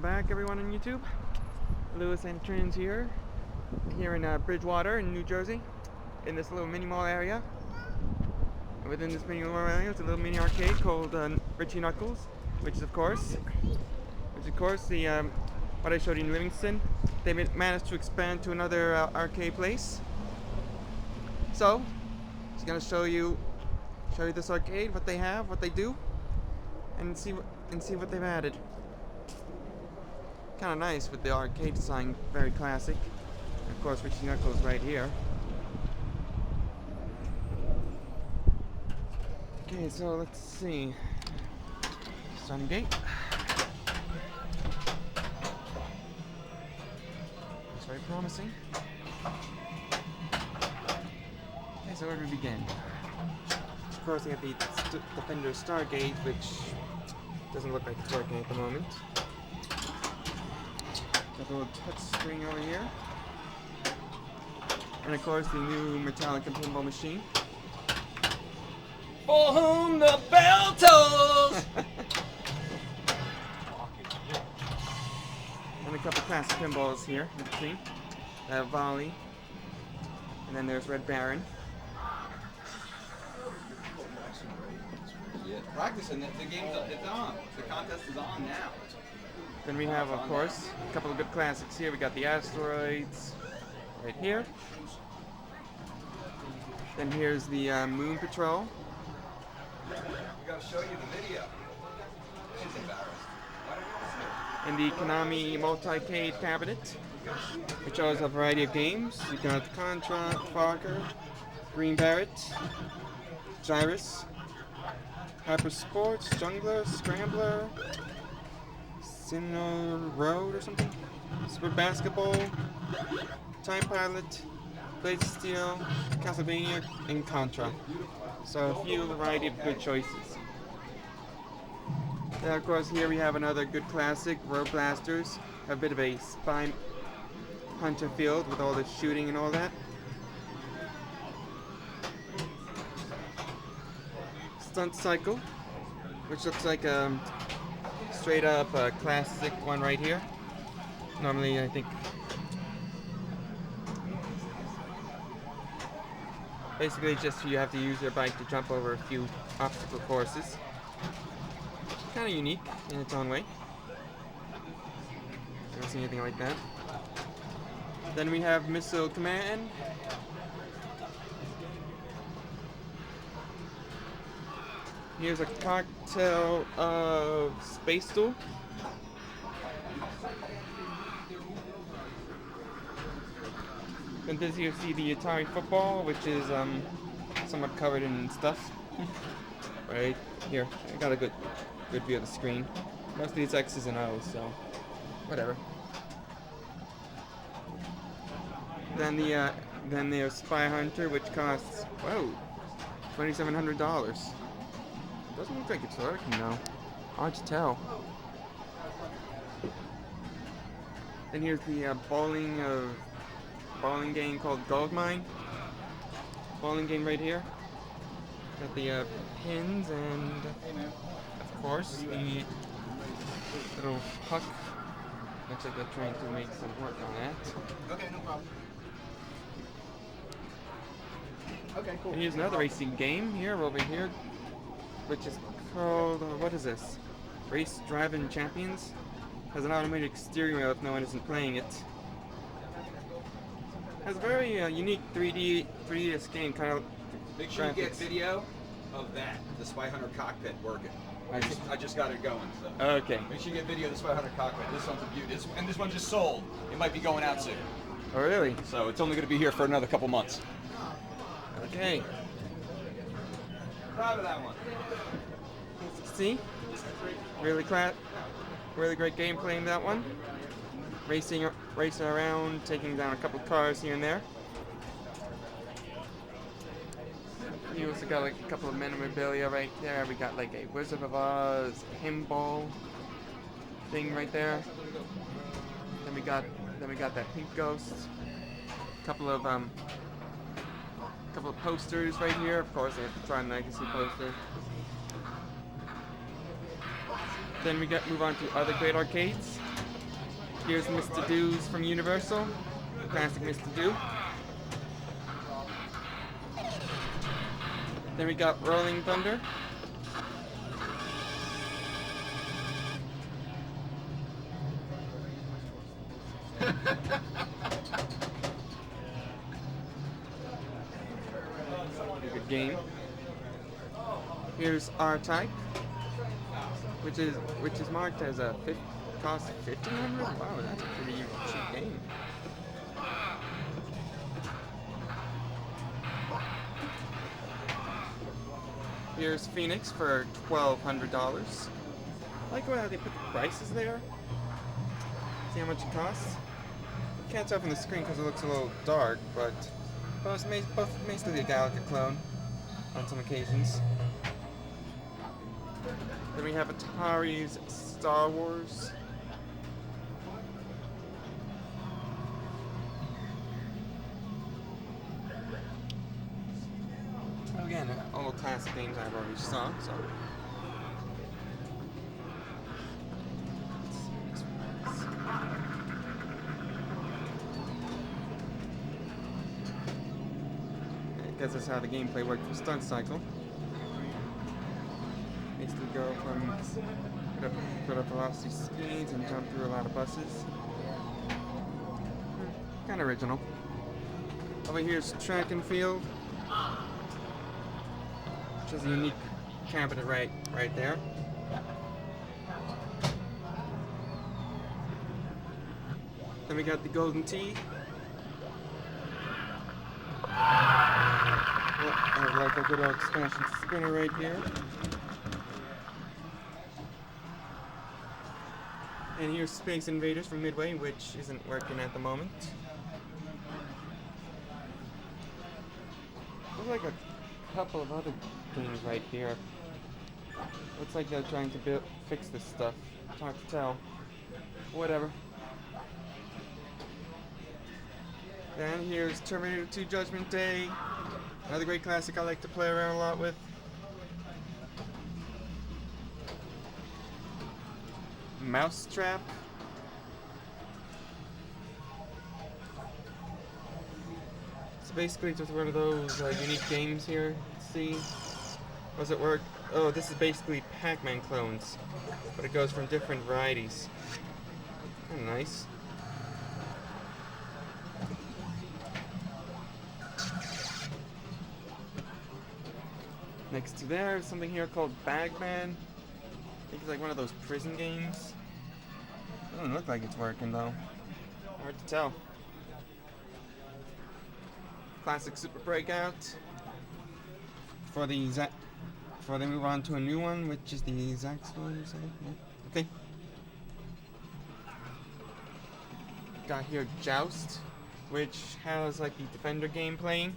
Welcome back, everyone on YouTube. Lewis and Trins here in Bridgewater in New Jersey, in this little mini mall area. And within this mini mall area, it's a little mini arcade called Richie Knuckelz, which is of course the what I showed you in Livingston. They managed to expand to another arcade place. So, just gonna show you this arcade, what they have, what they do, and see what they've added. Kind of nice with the arcade design, very classic. And of course, Richie Knuckelz right here. Okay, so let's see. Starting gate. Looks very promising. Okay, so where do we begin? Of course, we have the Defender Stargate, which doesn't look like it's working at the moment. Got the little touch screen over here. And of course the new metallic pinball machine. For whom the bell tolls! And a couple classic pinballs here in between. Volley. And then there's Red Baron. Yeah, practicing, the game's it's on. The contest is on now. Then we have, of course, a couple of good classics here. We got the Asteroids right here. Then here's the Moon Patrol. We gotta show you the video. She's embarrassed. And the Konami Multi-Cade cabinet, which shows a variety of games. You got Contra, Fogger, Green Barrett, Gyrus, Hyper Sports, Jungler, Scrambler, Sinnoh Road or something, Super Basketball, Time Pilot, Blades of Steel, Castlevania, and Contra. So a few variety of good choices. Then of course here we have another good classic, Road Blasters. A bit of a spy hunter field with all the shooting and all that. Stunt Cycle, which looks like a straight up classic one right here. Normally I think basically just you have to use your bike to jump over a few obstacle courses. Kind of unique in its own way. Never seen anything like that. Then we have Missile Command. Here's a cocktail of Space Duel. And this you see the Atari football, which is somewhat covered in stuff. Right here, I got a good view of the screen. Most of these X's and O's, so whatever. Then there's Spy Hunter, which costs $2,700. Doesn't look like it's working though. Hard to tell. Then here's the bowling game called Goldmine. Bowling game right here. Got the pins and of course the little puck. Looks like they're trying to make some work on that. Okay, no problem. Okay, cool. And here's another racing game over here, which is called, what is this? Race Driving Champions. Has an automated steering wheel if no one isn't playing it. Has a very unique 3D game, kind of. Make sure you get video of that, the Spy Hunter cockpit working. I just got it going, so. Okay. Make sure you get video of the Spy Hunter cockpit. This one's a beauty. And this one just sold. It might be going out soon. Oh, really? So it's only going to be here for another couple months. Okay. Proud of that one. See? Really great gameplay in that one. Racing around, taking down a couple cars here and there. You also got like a couple of memorabilia right there. We got like a Wizard of Oz pinball thing right there. Then we got that pink ghost. Couple of posters right here. Of course, they have the Tron Legacy poster. Then we move on to other great arcades. Here's Mr. Do's from Universal. Classic Mr. Do. Then we got Rolling Thunder. Good game. Here's R-Type, which is marked as a cost $1,500. Wow, that's a pretty cheap game. Here's Phoenix for $1,200. I like how they put the prices there. See how much it costs? Can't tell from the screen because it looks a little dark, but both basically a Galaga clone on some occasions. Then we have Atari's Star Wars. Again, all classic games I've already saw, so. I guess that's how the gameplay worked for Stunt Cycle. Basically go from put up velocity speeds and jump through a lot of buses. Kind of original. Over here's Track and Field, which is a unique cabinet right there. Then we got the Golden Tee. I like a good old expansion spinner right here. And here's Space Invaders from Midway, which isn't working at the moment. There's like a couple of other things right here. Looks like they're trying to fix this stuff. It's hard to tell. Whatever. Then here's Terminator 2 Judgment Day. Another great classic I like to play around a lot with. Mousetrap. So basically just one of those unique games here. Let's see. How does it work? Oh, this is basically Pac-Man clones, but it goes from different varieties. Kind of nice. Next to there, something here called Bagman. I think it's like one of those prison games. Doesn't look like it's working though. Hard to tell. Classic Super Breakout. Before they move on to a new one, which is the Zax one. Yeah. Okay. Got here Joust, which has like the Defender game playing.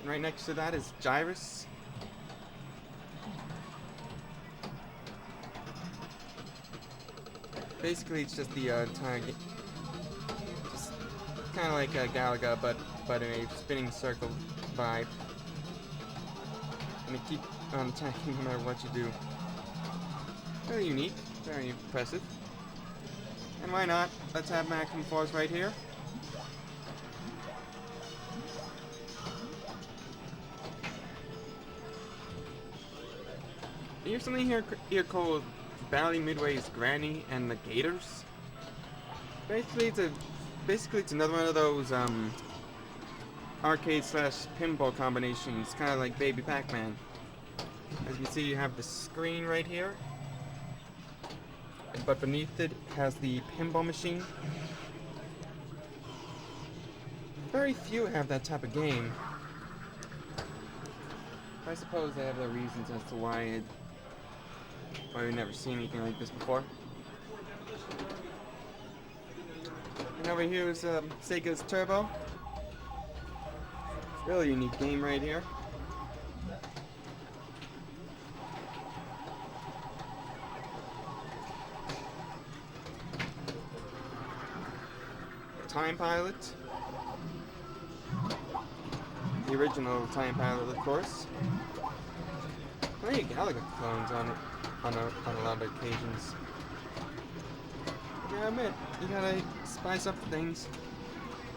And right next to that is Gyrus. Basically, it's just the target, just kind of like a Galaga, but in a spinning circle vibe, and it keep on attacking no matter what you do. Very unique, very impressive. And why not? Let's have Maximum Force right here. Here's something here called Bally Midway's Granny and the Gators. Basically, it's another one of those arcade / pinball combinations, kind of like Baby Pac-Man. As you can see, you have the screen right here, but beneath it has the pinball machine. Very few have that type of game. I suppose they have their reasons as to why we've never seen anything like this before. And over here is Sega's Turbo. Really unique game right here. Time Pilot. The original Time Pilot, of course. Plenty of Galaga clones on it. on a lot of occasions. Yeah, I admit, you gotta spice up things.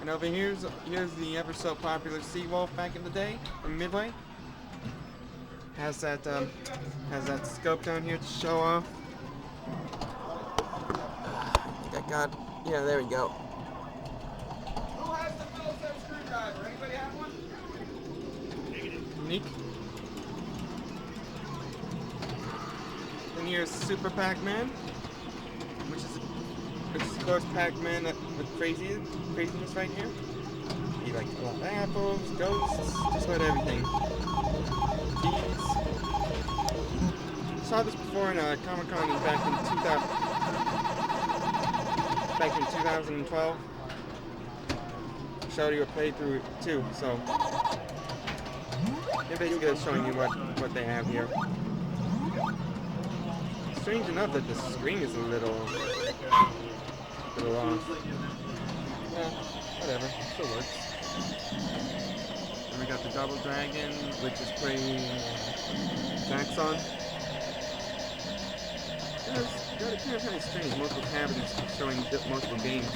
And over here's the ever so popular Seawolf back in the day from Midway. Has that scope down here to show off. Yeah, there we go. Who has the Phillips head screwdriver? Anybody have one? Unique. And here's Super Pac-Man, which is of course Pac-Man with craziness right here. He likes to pull apples, ghosts, just about everything. Keys. Saw this before in Comic-Con back in 2012. Showed you a playthrough too, so they're basically showing you what they have here. Strange enough that the screen is a little off. Yeah, whatever, still works. And we got the Double Dragon, which is playing Zaxxon. It's kind of strange, multiple cabinets showing multiple games.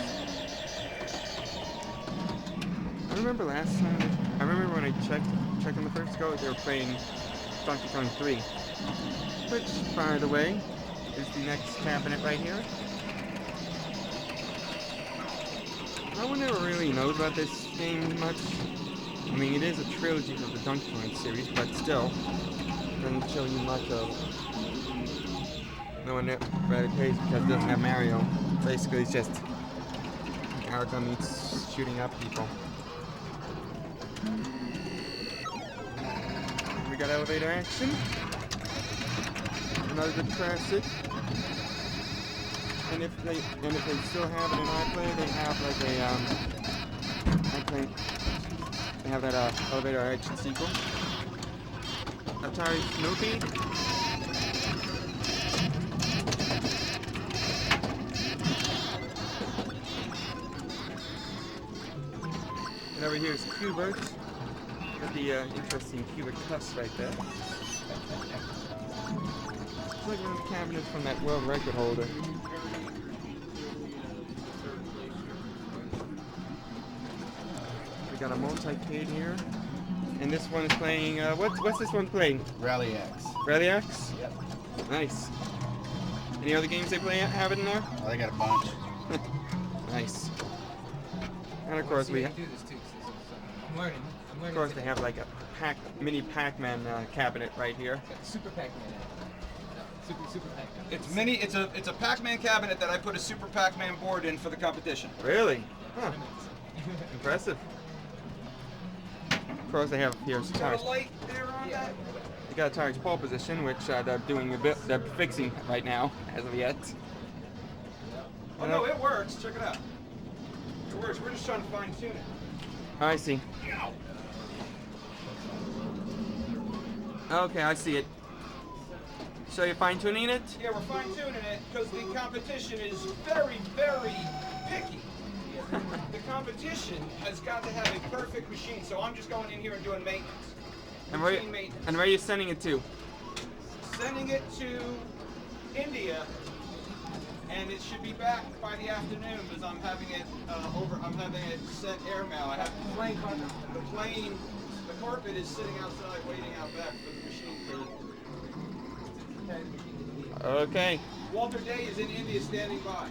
I remember when I checked on the first go, they were playing Donkey Kong 3. Which, by the way, is the next cabinet right here. No one ever really knows about this game much. I mean, it is a trilogy of the Donkey Kong series, but still, doesn't show you much of. No one really plays because it doesn't have Mario. Basically, it's just Aragorn meets shooting up people. We got elevator action. Another good classic. And if they still have it in iPlay, they have like they have that elevator action sequel. Atari Snoopy. And over here is Cubert. Got the interesting Cubert cuffs right there. It's like one of the cabinets from that world record holder. We got a multi-cade here. And this one is playing, what's this one playing? Rally X. Rally X? Yep. Nice. Any other games they play have it in there? Oh, they got a bunch. Nice. And of course we do this too. I'm learning. Of course they have like a mini Pac-Man cabinet right here. Super Pac-Man. Super Pac-Man. It's mini. It's a Pac-Man cabinet that I put a Super Pac-Man board in for the competition. Really? Huh. Impressive. Of course they have here You got Atari's. a light there on that? They got Atari's pole position, which they're doing they're fixing right now as of yet. Oh no, it works. Check it out. It works. We're just trying to fine tune it. I see. Okay, I see it. So you're fine tuning it? Yeah, we're fine tuning it because the competition is very, very picky. The competition has got to have a perfect machine, so I'm just going in here and doing maintenance. And Routine maintenance. where are you sending it to? Sending it to India, and it should be back by the afternoon because I'm having it I'm having it sent airmail. I have the carpet is sitting outside waiting out back for the machine. Okay. Walter Day is in India standing by.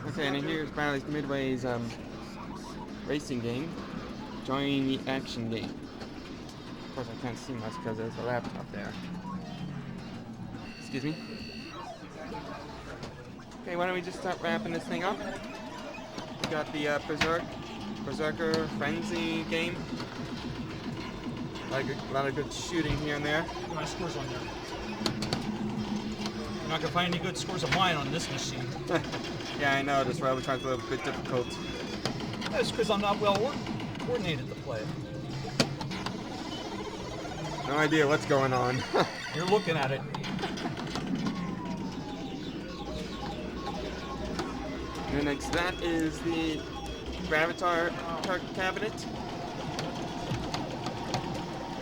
Okay, and here's Bradley's Midway's racing game. Join the action game. Of course I can't see much because there's a laptop there. Excuse me. Okay, why don't we just start wrapping this thing up? We got the Berserker Frenzy game. Like a lot of good shooting here and there. My scores on there. You're not gonna find any good scores of mine on this machine. Yeah, I know. That's why we're trying to a little bit difficult. That's because I'm not well coordinated to play. No idea what's going on. You're looking at it. And then next to that is the Gravatar cabinet.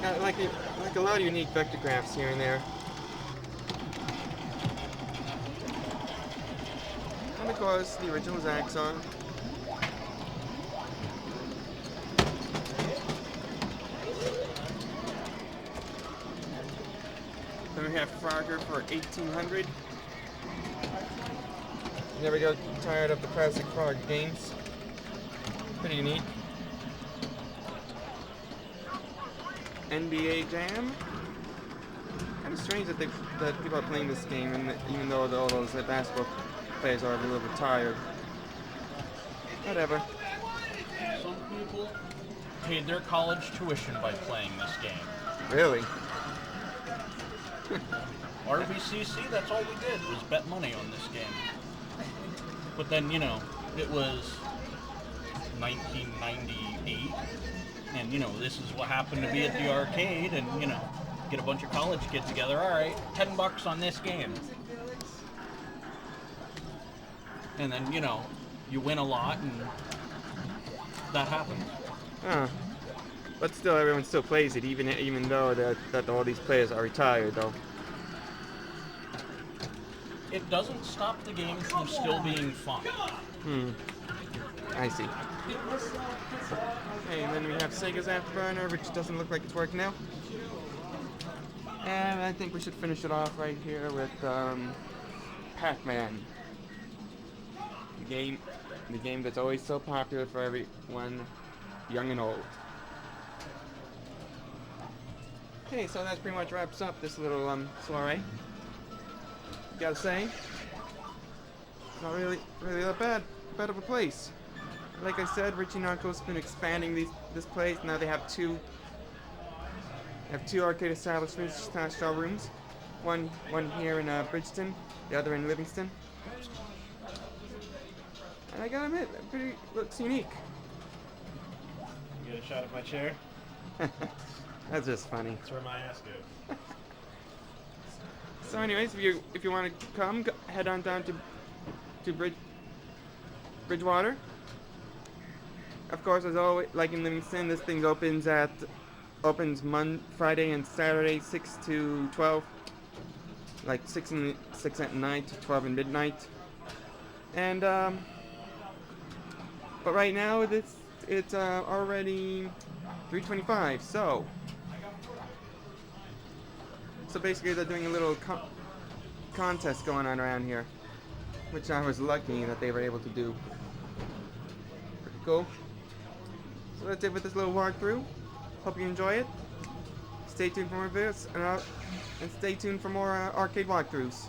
Got like a lot of unique vectographs here and there. And of course, the original Zaxxon. Then we have Frogger for 1800. There we go, tired of the classic Frog games. Pretty neat. NBA Jam. Kind of strange that people are playing this game, and even though all those basketball players are a little retired. Whatever. Some people paid their college tuition by playing this game. Really? RBCC, that's all we did, was bet money on this game. But then, you know, it was 1998, and, you know, this is what happened to be at the arcade, and, you know, get a bunch of college kids together, alright, $10 on this game. And then, you know, you win a lot, and that happens. Huh. But still, everyone still plays it, even though that all these players are retired, though. It doesn't stop the game from still being fun. I see. Okay, and then we have Sega's Afterburner, which doesn't look like it's working now. And I think we should finish it off right here with Pac-Man. The game that's always so popular for everyone, young and old. Okay, so that pretty much wraps up this little soiree. Gotta say, it's not really that bad of a place. Like I said, Richie Knuckelz has been expanding this place. Now they have two arcade establishments, style rooms. One here in Bridgeton, the other in Livingston. And I gotta admit, it looks unique. You get a shot at my chair? That's just funny. That's where my ass goes. So anyways, if you want to come, head on down to Bridgewater. Of course, as always, like in Livingston, this thing opens Friday and Saturday 6 to 12, like 6 at night to 12 at midnight. And but right now it's already 3:25, so basically they're doing a little contest going on around here, which I was lucky that they were able to do. Pretty cool. So that's it with this little walkthrough. Hope you enjoy it. Stay tuned for more videos, and stay tuned for more arcade walkthroughs.